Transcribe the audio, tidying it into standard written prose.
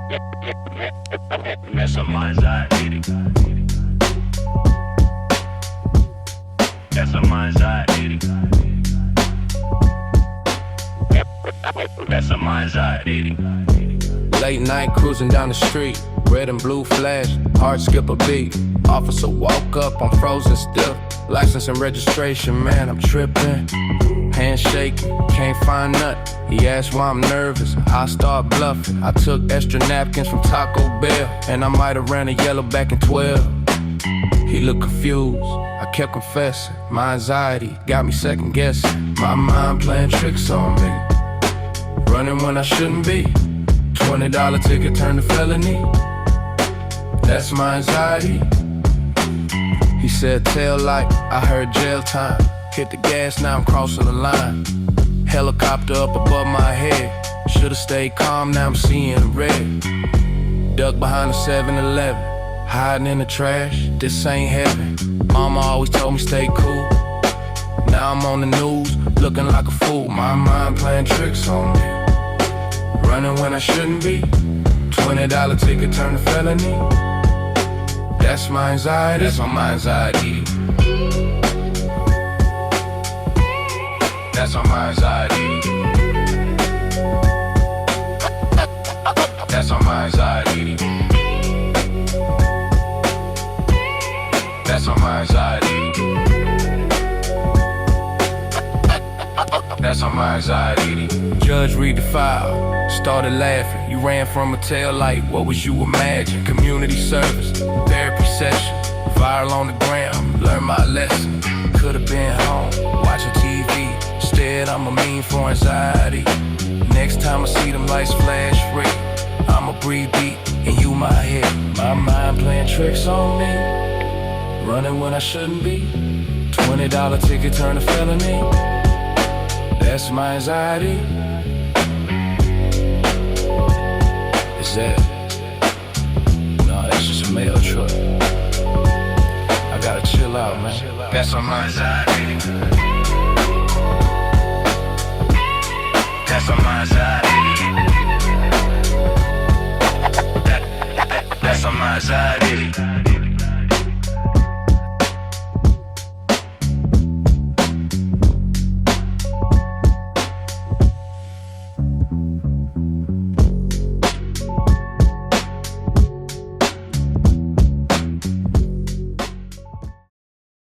That's some anxiety. That's some anxiety. That's some anxiety. Late night cruising down the street, red and blue flash, heart skip a beat. Officer walk up, I'm frozen still. License and registration, man, I'm tripping. Hand shaking, can't find nothing. He asked why I'm nervous, I start bluffing. I took extra napkins from Taco Bell, and I might have ran a yellow back in 12. He looked confused, I kept confessing. My anxiety got me second guessing. My mind playing tricks on me, running when I shouldn't be. $20 ticket turned to felony. That's my anxiety. He said tail light, I heard jail time. Hit the gas, now I'm crossing the line. Helicopter up above my head. Should've stayed calm, now I'm seeing red. Duck behind the 7-Eleven, hiding in the trash, this ain't heaven. Mama always told me stay cool. Now I'm on the news, looking like a fool. My mind playing tricks on me, running when I shouldn't be. $20 ticket turned to felony. That's my anxiety, that's my anxiety. That's my anxiety. That's my anxiety. That's my anxiety. That's my anxiety. Judge read the file, started laughing. You ran from a tail light, what was you imagine? Community service, therapy session, viral on the gram, learn my lesson. Could've been home, watching TV. Instead, I'm a mean for anxiety. Next time I see them lights flash red, I'ma breathe deep and you my head. My mind playing tricks on me, running when I shouldn't be. $20 ticket turned to felony. That's my anxiety. Is that? No, that's just a mail truck. I gotta chill out, man. That's my anxiety. That's my anxiety. That's my anxiety.